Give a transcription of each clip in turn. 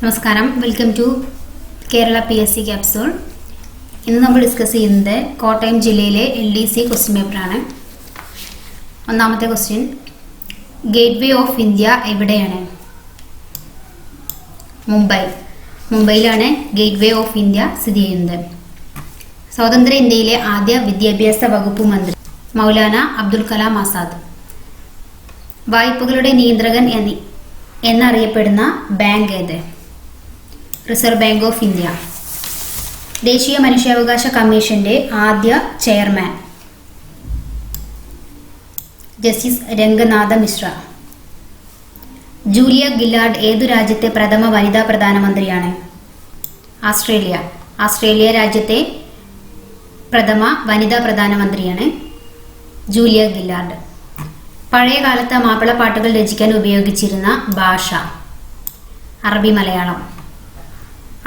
നമസ്കാരം, welcome to Kerala PSC capsule. ഇന്ന് നമ്മൾ ഡിസ്കസ് ചെയ്യുന്നത് കോട്ടയം ജില്ലയിലെ LDC ക്വസ്റ്റ്യൻ പേപ്പറാണ്. ഒന്നാമത്തെ ക്വസ്റ്റ്യൻ, ഗേറ്റ്വേ ഓഫ് ഇന്ത്യ എവിടെയാണ്? മുംബൈയിലാണ് ഗേറ്റ്വേ ഓഫ് ഇന്ത്യ സ്ഥിതി ചെയ്യുന്നത്. സ്വതന്ത്ര ഇന്ത്യയിലെ ആദ്യ വിദ്യാഭ്യാസ വകുപ്പ് മന്ത്രി മൗലാന അബ്ദുൽ കലാം ആസാദ്. വായ്പകളുടെ നിയന്ത്രകൻ എന്നറിയപ്പെടുന്ന ബാങ്ക് ഏത്? Reserve bank of India. ദേശീയ മനുഷ്യാവകാശ കമ്മീഷന്റെ ആദ്യ chairman justice Ranganatha Mishra. Julia Gillard ഏതു രാജ്യത്തെ പ്രഥമ വനിതാ പ്രധാനമന്ത്രിയാണ്? ആസ്ട്രേലിയ രാജ്യത്തെ പ്രഥമ വനിതാ പ്രധാനമന്ത്രിയാണ് ജൂലിയ ഗില്ലാർഡ്. പഴയകാലത്ത് മാപ്പിളപ്പാട്ടുകൾ രചിക്കാൻ ഉപയോഗിച്ചിരുന്ന ഭാഷ അറബി മലയാളം.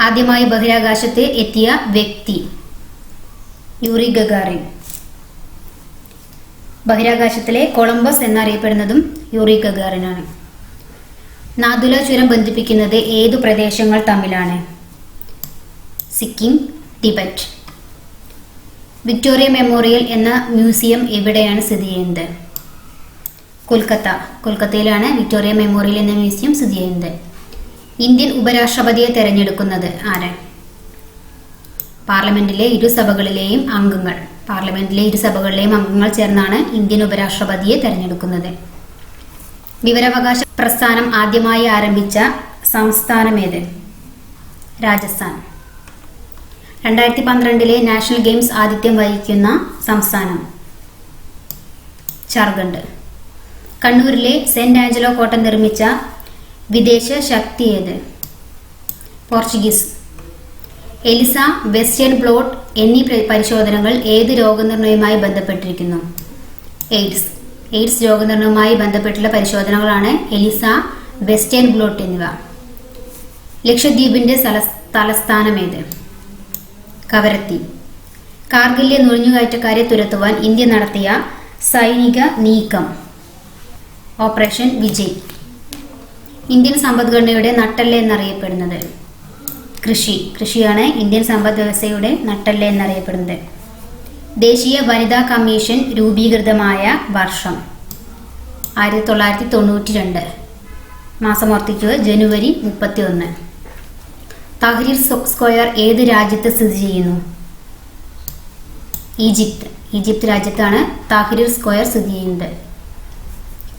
ആദ്യമായി ബഹിരാകാശത്ത് എത്തിയ വ്യക്തി യൂറി ഗഗാറിൻ. ബഹിരാകാശത്തിലെ കൊളംബസ് എന്നറിയപ്പെടുന്നതും യൂറി ഗഗാറിനാണ്. നാഥുല ചുരം ബന്ധിപ്പിക്കുന്നത് ഏതു പ്രദേശങ്ങൾ തമ്മിലാണ്? സിക്കിം, ടിബറ്റ്. വിക്ടോറിയ മെമ്മോറിയൽ എന്ന മ്യൂസിയം എവിടെയാണ് സ്ഥിതി ചെയ്യുന്നത്? കൊൽക്കത്തയിലാണ് വിക്ടോറിയ മെമ്മോറിയൽ എന്ന മ്യൂസിയം സ്ഥിതി ചെയ്യുന്നത്. ഇന്ത്യൻ ഉപരാഷ്ട്രപതിയെ തെരഞ്ഞെടുക്കുന്നത് ആര്? പാർലമെന്റിലെ ഇരുസഭകളിലെയും അംഗങ്ങൾ ചേർന്നാണ് ഇന്ത്യൻ ഉപരാഷ്ട്രപതിയെ തെരഞ്ഞെടുക്കുന്നത്. വിവരാവകാശ പ്രസ്ഥാനം ആദ്യമായി ആരംഭിച്ച സംസ്ഥാനം ഏത്? രാജസ്ഥാൻ. 2012 നാഷണൽ ഗെയിംസ് ആതിഥ്യം വഹിക്കുന്ന സംസ്ഥാനം ജാർഖണ്ഡ്. കണ്ണൂരിലെ സെന്റ് ആഞ്ചലോ കോട്ട നിർമ്മിച്ച വിദേശ ശക്തി ഏത്? പോർച്ചുഗീസ്. എലിസ, വെസ്റ്റേൺ ബ്ലോട്ട് എന്നീ പരിശോധനകൾ ഏത് രോഗനിർണയവുമായി ബന്ധപ്പെട്ടിരിക്കുന്നു? എയ്ഡ്സ് രോഗനിർണയവുമായി ബന്ധപ്പെട്ടുള്ള പരിശോധനകളാണ് എലിസ, വെസ്റ്റേൺ ബ്ലോട്ട് എന്നിവ. ലക്ഷദ്വീപിന്റെ തലസ്ഥാനം ഏത്? കവരത്തി. കാർഗിലിലെ നുഴഞ്ഞുകയറ്റക്കാരെ തുരത്തുവാൻ ഇന്ത്യ നടത്തിയ സൈനിക നീക്കം ഓപ്പറേഷൻ വിജയ്. ഇന്ത്യൻ സമ്പദ്ഘടനയുടെ നട്ടെല്ല് എന്നറിയപ്പെടുന്നത്? കൃഷിയാണ് ഇന്ത്യൻ സമ്പദ് വ്യവസ്ഥയുടെ നട്ടെല്ല് എന്നറിയപ്പെടുന്നത്. ദേശീയ വനിതാ കമ്മീഷൻ രൂപീകൃതമായ വർഷം? 1992. മാസം ഓർത്തിക്കുക, ജനുവരി 31. തഹ്രീർ സ്ക്വയർ ഏത് രാജ്യത്ത് സ്ഥിതി ചെയ്യുന്നു? ഈജിപ്ത് രാജ്യത്താണ് തഹ്രീർ സ്ക്വയർ സ്ഥിതി ചെയ്യുന്നത്.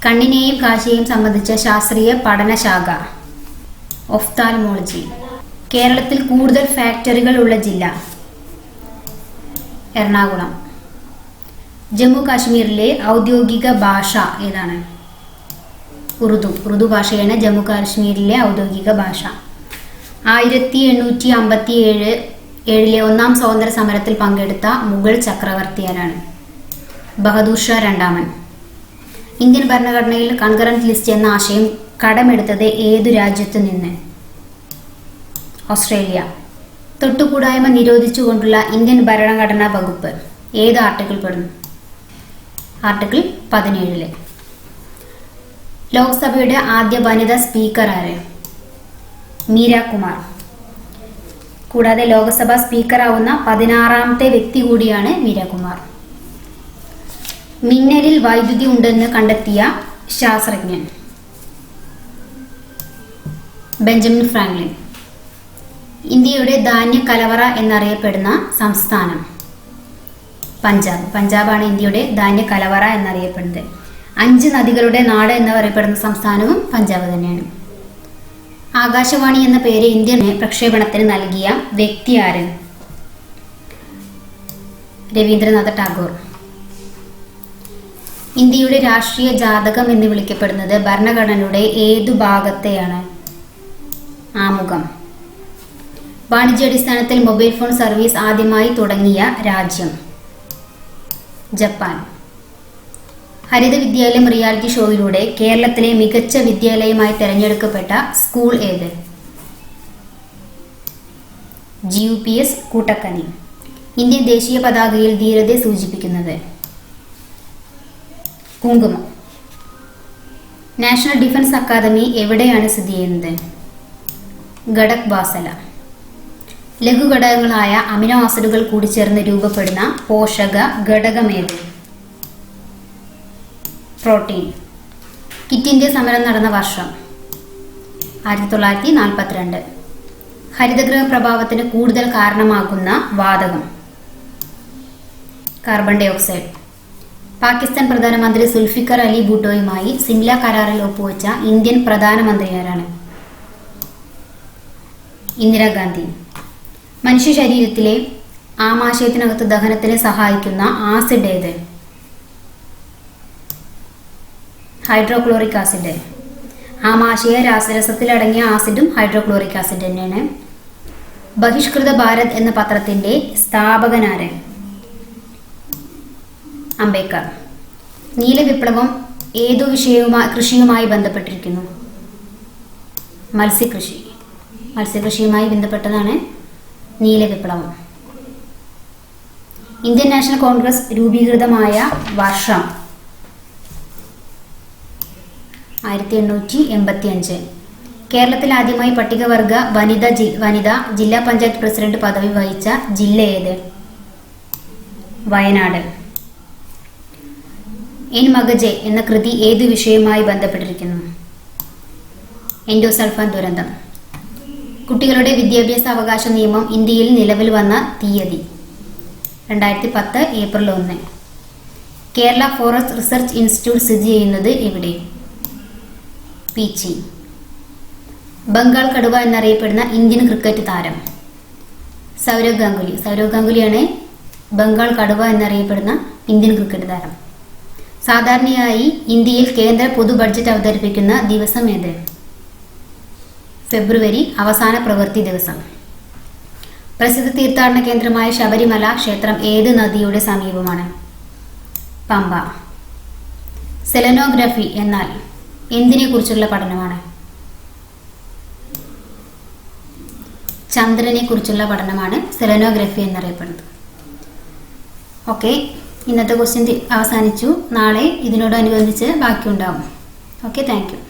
കണ്ണിനെയും കാഴ്ചയെയും സംബന്ധിച്ച ശാസ്ത്രീയ പഠനശാഖ ഒഫ്താൽമോളജി. കേരളത്തിൽ കൂടുതൽ ഫാക്ടറികൾ ഉള്ള ജില്ല? എറണാകുളം. ജമ്മു കാശ്മീരിലെ ഔദ്യോഗിക ഭാഷ ഏതാണ്? ഉറുദു ഭാഷയാണ് ജമ്മു കാശ്മീരിലെ ഔദ്യോഗിക ഭാഷ. 1857 ഒന്നാം സ്വാതന്ത്ര്യ സമരത്തിൽ പങ്കെടുത്ത മുഗൾ ചക്രവർത്തി ആരാണ്? ബഹദൂർ ഷാ രണ്ടാമൻ. ഇന്ത്യൻ ഭരണഘടനയിൽ കൺകറന്റ് ലിസ്റ്റ് എന്ന ആശയം കടമെടുത്തത് ഏതു രാജ്യത്തു നിന്ന്? ഓസ്ട്രേലിയ. തൊട്ടുകൂടായ്മ നിരോധിച്ചുകൊണ്ടുള്ള ഇന്ത്യൻ ഭരണഘടനാ വകുപ്പ് ഏത് ആർട്ടിക്കിൾ പെടുന്നു? ആർട്ടിക്കിൾ 17. ലോക്സഭയുടെ ആദ്യ വനിതാ സ്പീക്കർ ആര്? മീര കുമാർ. കൂടാതെ ലോക്സഭാ സ്പീക്കറാവുന്ന 16ാമത്തെ വ്യക്തി കൂടിയാണ് മീര കുമാർ. മിന്നലിൽ വൈദ്യുതി ഉണ്ടെന്ന് കണ്ടെത്തിയ ശാസ്ത്രജ്ഞൻ? Benjamin Franklin. ഇന്ത്യയുടെ ധാന്യ കലവറ എന്നറിയപ്പെടുന്ന സംസ്ഥാനം? പഞ്ചാബാണ് ഇന്ത്യയുടെ ധാന്യ കലവറ എന്നറിയപ്പെടുന്നത്. 5 നദികളുടെ നാട് എന്നറിയപ്പെടുന്ന സംസ്ഥാനവും പഞ്ചാബ് തന്നെയാണ്. ആകാശവാണി എന്ന പേര് ഇന്ത്യൻ പ്രക്ഷേപണത്തിന് നൽകിയ വ്യക്തി ആര്? രവീന്ദ്രനാഥ ടാഗോർ. ഇന്ത്യയുടെ രാഷ്ട്രീയ ജാതകം എന്ന് വിളിക്കപ്പെടുന്നത് ഭരണഘടനയുടെ ഏതു ഭാഗത്തെയാണ്? ആമുഖം. വാണിജ്യാടിസ്ഥാനത്തിൽ മൊബൈൽ ഫോൺ സർവീസ് ആദ്യമായി തുടങ്ങിയ രാജ്യം? ജപ്പാൻ. ഹരിത വിദ്യാലയം റിയാലിറ്റി ഷോയിലൂടെ കേരളത്തിലെ മികച്ച വിദ്യാലയമായി തെരഞ്ഞെടുക്കപ്പെട്ട സ്കൂൾ ഏത്? GUPS കൂട്ടക്കനി. ഇന്ത്യൻ ദേശീയ പതാകയിൽ ധീരതയെ സൂചിപ്പിക്കുന്നത്? കുങ്കുമം. നാഷണൽ ഡിഫൻസ് അക്കാദമി എവിടെയാണ് സ്ഥിതി ചെയ്യുന്നത്? ഘടക് ബാസല. ലഘുഘടകങ്ങളായ അമിനോ ആസിഡുകൾ കൂടിച്ചേർന്ന് രൂപപ്പെടുന്ന പോഷക ഘടകമേത്? പ്രോട്ടീൻ. ക്വിറ്റ് ഇന്ത്യ സമരം നടന്ന വർഷം 1942. ഹരിതഗൃഹ പ്രഭാവത്തിന് കൂടുതൽ കാരണമാകുന്ന വാതകം? Carbon dye oxide. പാകിസ്ഥാൻ പ്രധാനമന്ത്രി സുൽഫിക്കർ അലി ഭൂട്ടോയുമായി സിംല കരാറിൽ ഒപ്പുവെച്ച ഇന്ത്യൻ പ്രധാനമന്ത്രി ആരാണ്? ഇന്ദിരാഗാന്ധി. മനുഷ്യ ശരീരത്തിലെ ആമാശയത്തിനകത്ത് ദഹനത്തിന് സഹായിക്കുന്ന ആസിഡ് ഏത്? Hydrochloric acid. ആമാശയ രാസരസത്തിലടങ്ങിയ ആസിഡും ഹൈഡ്രോക്ലോറിക് ആസിഡ് തന്നെയാണ്. ബഹിഷ്കൃത ഭാരത് എന്ന പത്രത്തിന്റെ സ്ഥാപകനാര്? അംബേദ്കർ. നീല വിപ്ലവം ഏതു കൃഷിയുമായി ബന്ധപ്പെട്ടിരിക്കുന്നു? മത്സ്യകൃഷി. മത്സ്യകൃഷിയുമായി ബന്ധപ്പെട്ടതാണ് നീല വിപ്ലവം. ഇന്ത്യൻ നാഷണൽ കോൺഗ്രസ് രൂപീകൃതമായ വർഷം 1885. കേരളത്തിൽ ആദ്യമായി പട്ടികവർഗ വനിത ജില്ലാ പഞ്ചായത്ത് പ്രസിഡന്റ് പദവി വഹിച്ച ജില്ല ഏത്? വയനാട്. എൻ മഗജെ എന്ന കൃതി ഏതു വിഷയവുമായി ബന്ധപ്പെട്ടിരിക്കുന്നു? എൻഡോസൾഫാൻ ദുരന്തം. കുട്ടികളുടെ വിദ്യാഭ്യാസ അവകാശ നിയമം ഇന്ത്യയിൽ നിലവിൽ വന്ന തീയതി 2010 April 1. Kerala forest research institute സ്ഥിതി ചെയ്യുന്നത് എവിടെ? പീച്ചി. ബംഗാൾ കടുവ എന്നറിയപ്പെടുന്ന ഇന്ത്യൻ ക്രിക്കറ്റ് താരം? സൗരവ് ഗാംഗുലി. സൗരവ് ഗാംഗുലിയാണ് ബംഗാൾ കടുവ എന്നറിയപ്പെടുന്ന ഇന്ത്യൻ ക്രിക്കറ്റ് താരം. സാധാരണയായി ഇന്ത്യയിൽ കേന്ദ്ര പൊതു ബഡ്ജറ്റ് അവതരിപ്പിക്കുന്ന ദിവസം ഏത്? ഫെബ്രുവരി അവസാന പ്രവൃത്തി ദിവസം. പ്രസിദ്ധ തീർത്ഥാടന കേന്ദ്രമായ ശബരിമല ക്ഷേത്രം ഏത് നദിയുടെ സമീപമാണ്? പമ്പ. സെലനോഗ്രഫി എന്നാൽ എന്തിനെ കുറിച്ചുള്ള പഠനമാണ്? ചന്ദ്രനെ കുറിച്ചുള്ള പഠനമാണ് സെലനോഗ്രഫി എന്നറിയപ്പെടുന്നത്. ഓക്കെ, ഇന്നത്തെ ക്വസ്റ്റ്യൻ അവസാനിച്ചു. നാളെ ഇതിനോടനുബന്ധിച്ച് ബാക്കിയുണ്ടാവും. Okay, thank you.